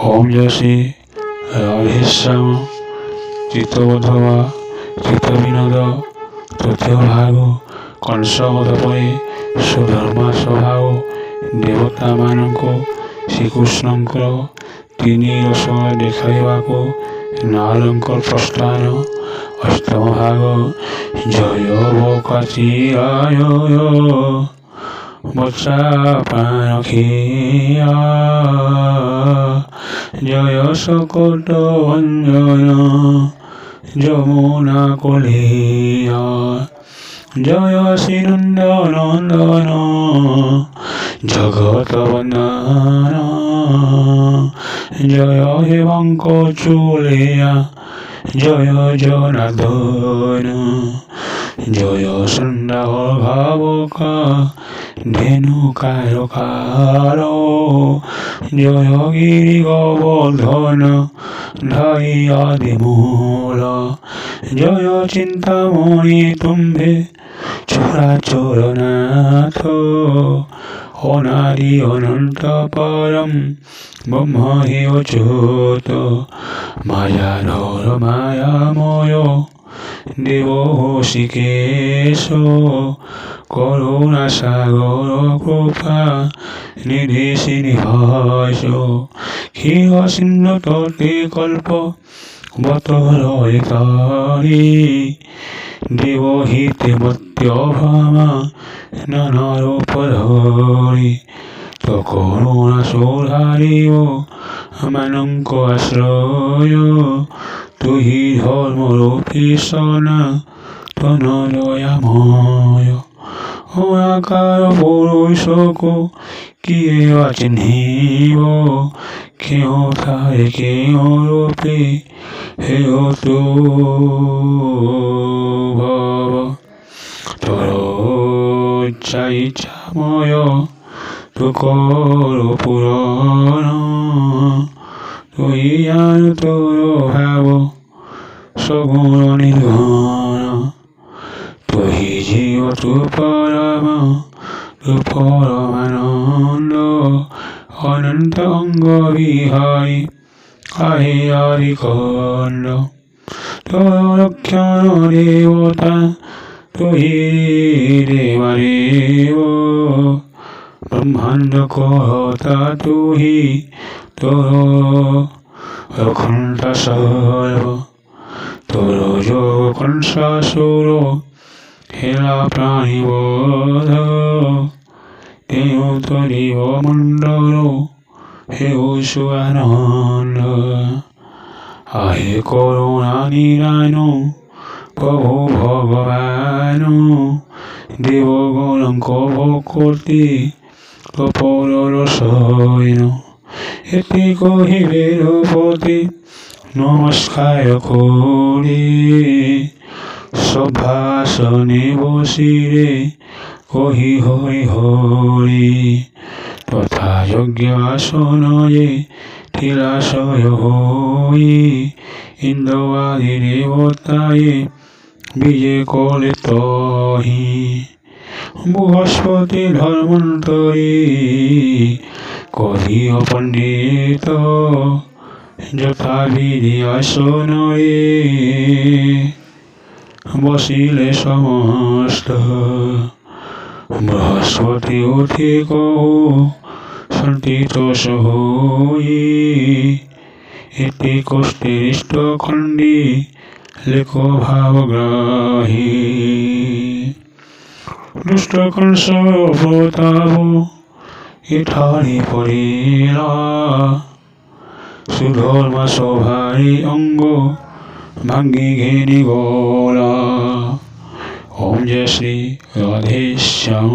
ওম জয় শ্রী রাধেশ্যাম চিত্তবোধবা চিত্তবিনোদ তৃতীয় ভাগ କଂସବଧ ପରେ ସୁଧର୍ମା ସ୍ୱଭାବ ଦେବତାମାନଙ୍କୁ ଶ୍ରୀକୃଷ୍ଣଙ୍କର ତିନି ରସ ଦେଖାଇବାକୁ ନାରଦଙ୍କ ପ୍ରସ୍ଥାନ। ଅଷ୍ଟମ ଭାଗ ଜୟ ବକାଚିରାୟ ବତ୍ସା ପ୍ରାଣଖିଆ জয় সকট ভঞ্জন যমুনা কলিয়া জয় শ্রীনন্দনন্দন জগত বন্দন জয় হেমঙ্ক চুলিয়া জয় জনার্দন জয় সন্ধ্যা ভাবকা ধেনু কার জয় গিরি গোবর্ধন ধাই আদি মূল জয় চিন্তামণি তুম্ভে চরাচরনাথ অনাদি অনন্ত পরম ব্রহ্ম হে অচ্যুত মায়াধর মায়াময় দেব শিকেশ করুণা সাগর কৃপা নিধি শ্রীনিবাস ক্ষীর সিন্ধু তটে কল্প বতরয়িতারি দেবহিতে মত্য ভামা নানা রূপ ধরি তো করুণা সৌধারিব আমানঙ্ক আশ্রয় তুহি ধর্মরূপী সনা তনদয়াময় আকার পুরুষকো কিয়ে চিহ্নিব কেহ তারে কেহ রূপে হেতু ভব তোর ইচ্ছাময় তু কর পুরন তুই আর তোর ভাব সগুণ নির্গুণ তুই জীব তু পরম তু পরমানন্দ অনন্ত অঙ্গ বিহারী আহে আদি খণ্ড তোর রক্ষণ দেবতা তুই দেবাদেব ব্রহ্মাণ্ড কর্তা তুই তোর অখণ্ড সর্ব তোর যোগ কংসাসুর হেলা প্রাণীবোধ তেও তরিব মণ্ডল হেউসু আনন্দ আহে করুণা নিরায়ণ প্রভু ভগবান দেবগণঙ্ক ভক্তি তপর রসায়ন এতে কহিবে রূপতি নমস্কার করি সভাসনে বসিরে কহি হরি হরি তথা যজ্ঞ আসনয়ে তিলাশয় হই ইন্দ্র আদি দেবতায়ে বিজে কলে তহি বৃহস্পতি ধর্মন্তরী কহি পণ্ডিত যথা বিধি আসনয়ে বসিলে সমস্ত বৃহস্পতি উঠি কহু সন্তিতোষ হই এতে কষ্টেষ্ট খণ্ডী লেখ ভাবগ্রাহী দুষ্ট কংস প্রতাপ ইঠারি পড়িলা সুধর্মা সভারি অঙ্গ ভাঙ্গি ঘেনি গোলা। ওম জয় শ্রী রাধেশ্যাম।